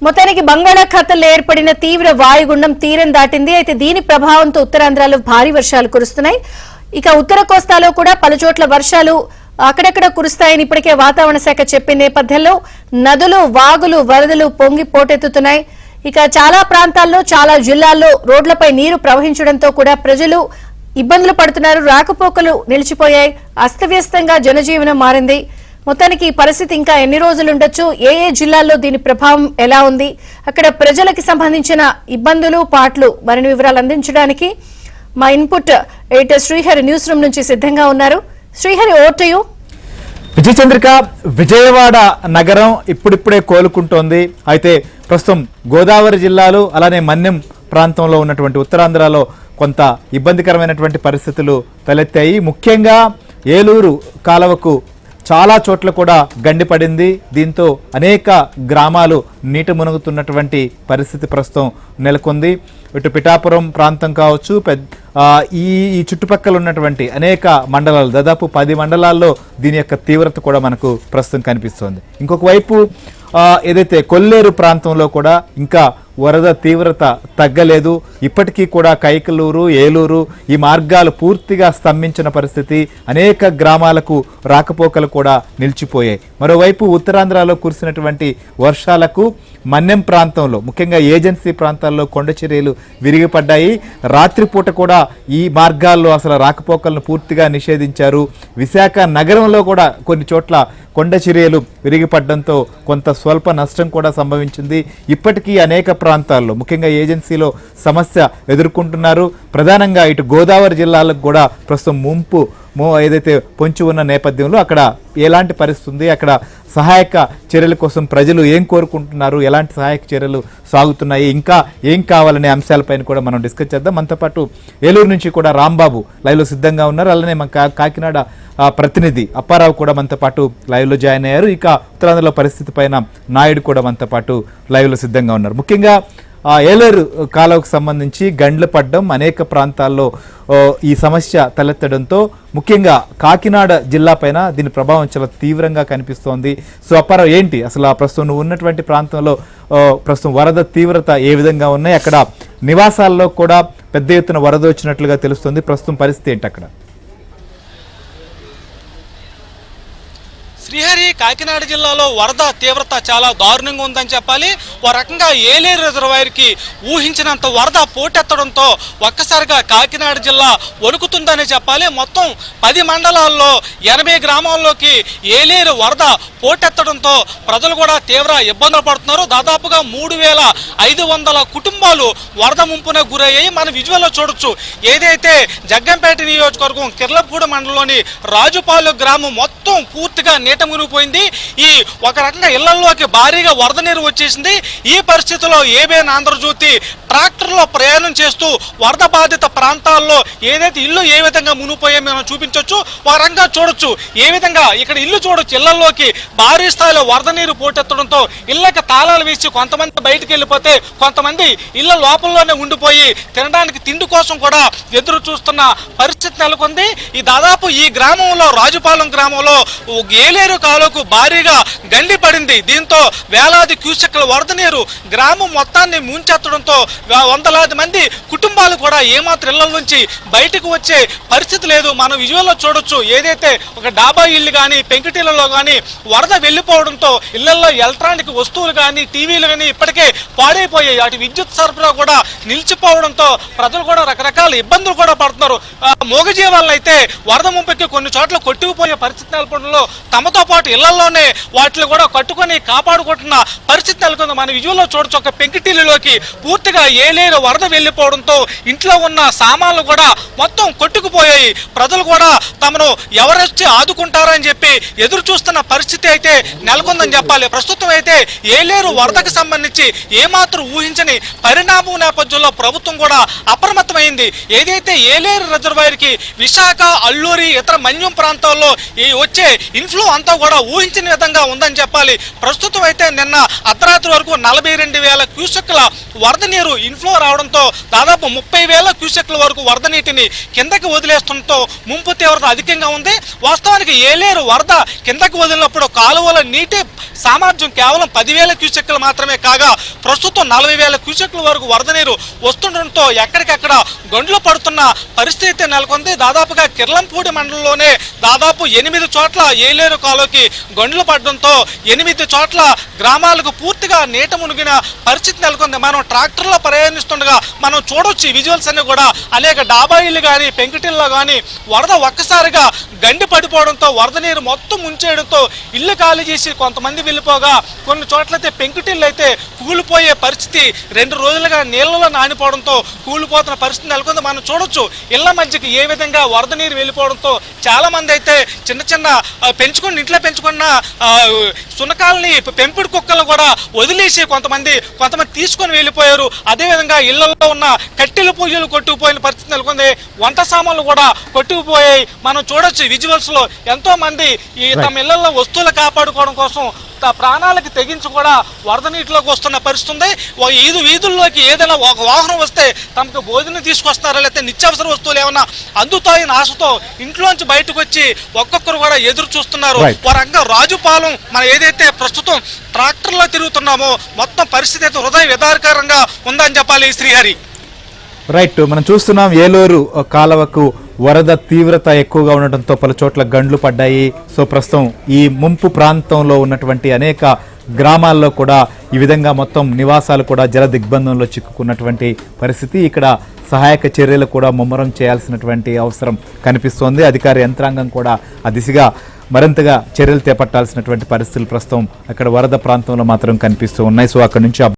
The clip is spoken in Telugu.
మొత్తానికి బంగాళాఖాతంలో ఏర్పడిన తీవ్ర వాయుగుండం తీరం దాటింది. అయితే దీని ప్రభావంతో ఉత్తరాంధ్రలో భారీ వర్షాలు కురుస్తున్నాయి. ఇక ఉత్తర కోస్తాలో కూడా పలుచోట్ల వర్షాలు అక్కడక్కడ కురుస్తాయని ఇప్పటికే వాతావరణ శాఖ చెప్పిన నేపథ్యంలో నదులు, వాగులు, వరదలు పొంగి పోటెత్తుతున్నాయి. ఇక చాలా ప్రాంతాల్లో, చాలా జిల్లాల్లో రోడ్లపై నీరు ప్రవహించడంతో కూడా ప్రజలు ఇబ్బందులు పడుతున్నారు. రాకపోకలు నిలిచిపోయాయి. అస్తవ్యస్తంగా జనజీవనం మారింది. మొత్తానికి ఈ పరిస్థితి ఇంకా ఎన్ని రోజులు ఉండొచ్చు, ఏ జిల్లాల్లో దీని ప్రభావం ఎలా ఉంది, అక్కడ ప్రజలకు సంబంధించిన ఇబ్బందులు, పాట్లు మరిన్ని వివరాలు అందించడానికి మా input editor Srihari newsroom నుంచి సిద్ధంగా ఉన్నారు. Srihari, over to you. Vijayachandrika, Vijayawada నగరం ఇప్పుడిప్పుడే కోలుకుంటోంది. అయితే ప్రస్తుతం గోదావరి జిల్లాలు అలానే మన్యం ప్రాంతంలో ఉన్నటువంటి ఉత్తరాంధ్రలో కొంత ఇబ్బందికరమైనటువంటి పరిస్థితులు తలెత్తాయి. ముఖ్యంగా ఏలూరు కాలువకు చాలా చోట్ల కూడా గండి పడింది. దీంతో అనేక గ్రామాలు నీట మునుగుతున్నటువంటి పరిస్థితి ప్రస్తుతం నెలకొంది. ఇటు పిఠాపురం ప్రాంతం కావచ్చు, ఈ చుట్టుపక్కల ఉన్నటువంటి అనేక మండలాలు, దాదాపు 10 మండలాల్లో దీని యొక్క తీవ్రత కూడా మనకు ప్రస్తుతం కనిపిస్తోంది. ఇంకొక వైపు ఏదైతే కొల్లేరు ప్రాంతంలో కూడా ఇంకా వరద తీవ్రత తగ్గలేదు. ఇప్పటికీ కూడా కైకలూరు, ఏలూరు ఈ మార్గాలు పూర్తిగా స్తంభించిన పరిస్థితి. అనేక గ్రామాలకు రాకపోకలు కూడా నిలిచిపోయాయి. మరోవైపు ఉత్తరాంధ్రలో కురిసినటువంటి వర్షాలకు మన్యం ప్రాంతంలో, ముఖ్యంగా ఏజెన్సీ ప్రాంతాల్లో కొండ చర్యలు విరిగిపడ్డాయి. రాత్రిపూట కూడా ఈ మార్గాల్లో అసలు రాకపోకలను పూర్తిగా నిషేధించారు. విశాఖ నగరంలో కూడా కొన్ని చోట్ల కొండ చర్యలు విరిగిపడడంతో కొంత స్వల్ప నష్టం కూడా సంభవించింది. ఇప్పటికీ అనేక ప్రాంతాల్లో, ముఖ్యంగా ఏజెన్సీలో సమస్య ఎదుర్కొంటున్నారు. ప్రధానంగా ఇటు గోదావరి జిల్లాలకు కూడా ప్రస్తుతం ముంపు ఏదైతే పొంచి ఉన్న నేపథ్యంలో అక్కడ ఎలాంటి పరిస్థితి ఉంది, అక్కడ సహాయక చర్యల కోసం ప్రజలు ఏం కోరుకుంటున్నారు, ఎలాంటి సహాయక చర్యలు సాగుతున్నాయి, ఇంకా ఏం కావాలనే అంశాలపైన కూడా మనం డిస్కస్ చేద్దాం. మనతో పాటు ఏలూరు నుంచి కూడా రాంబాబు లైవ్లో సిద్ధంగా ఉన్నారు. అలానే మన కాకినాడ ప్రతినిధి అప్పారావు కూడా మనతో పాటు లైవ్లో జాయిన్ అయ్యారు. ఇక ఉత్తరాంధ్రలో పరిస్థితి పైన నాయుడు కూడా మనతో పాటు లైవ్లో సిద్ధంగా ఉన్నారు. ముఖ్యంగా ఏలూరు కాలువకు సంబంధించి గండ్లు పడ్డం, అనేక ప్రాంతాల్లో ఈ సమస్య తలెత్తడంతో ముఖ్యంగా కాకినాడ జిల్లా పైన దీని ప్రభావం చాలా తీవ్రంగా కనిపిస్తోంది. సో అప్పారావు, ఏంటి అసలు ప్రస్తుతం నువ్వు ఉన్నటువంటి ప్రాంతంలో ప్రస్తుతం వరద తీవ్రత ఏ విధంగా ఉన్నాయి? అక్కడ నివాసాల్లో కూడా పెద్ద ఎత్తున వరద వచ్చినట్లుగా తెలుస్తుంది. ప్రస్తుతం పరిస్థితి ఏంటి అక్కడ? శ్రీహరి, కాకినాడ జిల్లాలో వరద తీవ్రత చాలా దారుణంగా ఉందని చెప్పాలి. ఓ రకంగా ఏలేరు రిజర్వాయర్కి ఊహించినంత వరద పోటెత్తడంతో ఒక్కసారిగా కాకినాడ జిల్లా వణుకుతుందని చెప్పాలి. మొత్తం 10 మండలాల్లో 80 గ్రామాల్లోకి ఏలేరు వరద పోటెత్తడంతో ప్రజలు కూడా తీవ్ర ఇబ్బందులు పడుతున్నారు. దాదాపుగా 3500 కుటుంబాలు వరద ముంపున గురయ్యాయి. మన విజువల్లో చూడొచ్చు. ఏదైతే జగ్గంపేట నియోజకవర్గం కిర్లపూడి మండలంలోని రాజుపాలెం గ్రామం మొత్తం పూర్తిగా నీట మునిగిపోయింది. ఈ ఒక రకంగా ఇళ్లలోకి భారీగా వరద నీరు వచ్చేసింది. ఈ పరిస్థితిలో ఏబిఎన్ ఆంధ్రజ్యోతి ట్రాక్టర్లో ప్రయాణం చేస్తూ వరద బాధిత ప్రాంతాల్లో ఏదైతే ఇల్లు ఏ విధంగా మునిగిపోయాయో మనం చూపించవచ్చు. ఒక రకంగా చూడొచ్చు, ఏ విధంగా ఇక్కడ ఇల్లు చూడొచ్చు. ఇళ్లలోకి భారీ స్థాయిలో వరద నీరు పోటెత్తడంతో ఇళ్లకి తాళాలు వేసి కొంతమంది బయటికి వెళ్ళిపోతే, కొంతమంది ఇళ్ల లోపలలోనే ఉండిపోయి తినడానికి తిండి కోసం కూడా ఎదురు చూస్తున్న పరిస్థితి నెలకొంది. ఈ దాదాపు ఈ గ్రామంలో, రాజుపాలెం గ్రామంలో ఏలేరు కాలువకు భారీగా గండి పడింది. దీంతో వేలాది క్యూసెక్ల వరద నీరు గ్రామం మొత్తాన్ని ముంచెత్తడంతో వందలాది మంది కుటుంబాలు కూడా ఏమాత్రం ఇళ్ల నుంచి బయటకు వచ్చే పరిస్థితి లేదు. మనం విజువల్లో చూడొచ్చు. ఏదైతే ఒక డాబా ఇల్లు కానీ, పెంకుటిళ్లలో కానీ వరద వెళ్ళిపోవడంతో ఇళ్లలో ఎలక్ట్రానిక్ వస్తువులు కానీ, టీవీలు కానీ ఇప్పటికే పాడైపోయాయి. అటు విద్యుత్ సరఫరా కూడా నిలిచిపోవడంతో ప్రజలు కూడా రకరకాల ఇబ్బందులు కూడా పడుతున్నారు. మూగజీవాలను అయితే వరద ముంపుకి కొన్ని చోట్ల కొట్టుకుపోయే పరిస్థితి నెలకొనడంలో తమతో పాటు ఇళ్లలోనే వాటిని కూడా కట్టుకొని కాపాడుకుంటున్న పరిస్థితి నెలకొంది. మన విజువల్లో చూడొచ్చు. ఒక పెంకుటిల్లులోకి పూర్తిగా ఏలేరు వరద వెళ్ళిపోవడంతో ఇంట్లో ఉన్న సామాన్లు కూడా మొత్తం కొట్టుకుపోయాయి. ప్రజలు కూడా తమను ఎవరొచ్చి ఆదుకుంటారని చెప్పి ఎదురు చూస్తున్న పరిస్థితి అయితే నెలకొందని చెప్పాలి. ప్రస్తుతం అయితే ఏలేరు వరదకు సంబంధించి ఏమాత్రం ఊహించని పరిణామం నేపథ్యంలో ప్రభుత్వం కూడా అప్రమత్తమైంది. ఏదైతే ఏలేరు రిజర్వాయర్కి విశాఖ, అల్లూరి, ఇతర మన్యం ప్రాంతాల్లో వచ్చే ఇన్ఫ్లో అంతా కూడా ఊహించిన విధంగా ఉందని చెప్పాలి. ప్రస్తుతం అయితే నిన్న అర్ధరాత్రి వరకు 42,000 క్యూసెక్ల వరద నీరు ఇన్ఫ్లో రావడంతో దాదాపు 30,000 క్యూసెక్ల వరకు వరద నీటిని కిందకి వదిలేస్తుండటంతో ముంపు తీవ్రత అధికంగా ఉంది. వాస్తవానికి ఏలేరు వరద కిందకి వదిలినప్పుడు కాలువల నీటి సామర్థ్యం కేవలం 10,000 క్యూసెక్లు మాత్రమే కాగా ప్రస్తుతం 40,000 క్యూసెక్ల వరకు వరద నీరు వస్తుండటంతో ఎక్కడికక్కడ గండ్లు పడుతున్న పరిస్థితి నెలకొంది. దాదాపుగా కిర్లంపూడి మండలంలోనే దాదాపు 8 చోట్ల ఏలేరు కాలువకి గండ్లు పడడంతో 8 చోట్ల గ్రామాలకు పూర్తిగా నీట మునిగిన పరిస్థితి నెలకొంది. మనం ట్రాక్టర్లో ప్రయాణిస్తుండగా మనం చూడొచ్చు విజువల్స్ అన్ని కూడా అనేక డాబాయిలు కానీ పెంకుటిల్లో కానీ వరద ఒక్కసారిగా గండి పడిపోవడంతో వరద నీరు మొత్తం ముంచేయడంతో ఇల్లు ఖాళీ చేసి కొంతమంది వెళ్ళిపోగా కొన్ని చోట్లయితే పెంకుటిల్లు అయితే కూలిపోయే పరిస్థితి 2 రోజులుగా నీళ్లలో నానిపోవడంతో కూలిపోతున్న పరిస్థితి నెలకొంది. మనం చూడొచ్చు ఇళ్ల మధ్యకి ఏ విధంగా వరద నీరు వెళ్ళిపోవడంతో చాలా మంది అయితే చిన్న చిన్న ఇంట్లో పెంచుకున్న సునకాలని పెంపుడు కుక్కలను కూడా వదిలేసి కొంతమంది తీసుకొని వెళ్ళిపోయారు. అదేవిధంగా ఇళ్లలో ఉన్న కట్టెల పూజలు కొట్టుకుపోయిన పరిస్థితి నెలకొంది. వంట సామాన్లు కూడా కొట్టుకుపోయాయి. మనం చూడొచ్చు విజువల్స్ లో ఎంతో మంది తమ ఇళ్లలో వస్తువులు కాపాడుకోవడం కోసం ప్రాణాలకు తెగించి కూడా వరద నీటిలోకి వస్తున్న పరిస్థితి ఉంది. వీధుల్లోకి ఏదైనా ఒక వాహనం వస్తే తమకు భోజనం తీసుకొస్తారా లేకపోతే నిత్యావసర వస్తువులు ఏమన్నా అందుతాయని ఆశతో ఇంట్లోంచి బయటకు వచ్చి ఒక్కొక్కరు కూడా ఎదురు చూస్తున్నారు. వారంగా రాజుపాలెం మనం ఏదైతే ప్రస్తుతం ట్రాక్టర్లో తిరుగుతున్నామో మొత్తం పరిస్థితి అయితే హృదయ విదారకరంగా ఉందని చెప్పాలి శ్రీహరి. రైట్, మనం చూస్తున్నాం ఏలూరు కాలువకు వరద తీవ్రత ఎక్కువగా ఉండటంతో పలు చోట్ల గండ్లు పడ్డాయి. సో ప్రస్తుతం ఈ ముంపు ప్రాంతంలో ఉన్నటువంటి అనేక గ్రామాల్లో కూడా ఈ విధంగా మొత్తం నివాసాలు కూడా జల దిగ్బంధంలో చిక్కుకున్నటువంటి పరిస్థితి. ఇక్కడ సహాయక చర్యలు కూడా ముమ్మరం చేయాల్సినటువంటి అవసరం కనిపిస్తోంది. అధికార యంత్రాంగం కూడా ఆ దిశగా మరింతగా చర్యలు చేపట్టాల్సినటువంటి పరిస్థితులు ప్రస్తుతం అక్కడ వరద ప్రాంతంలో మాత్రం కనిపిస్తూ ఉన్నాయి. సో అక్కడి నుంచి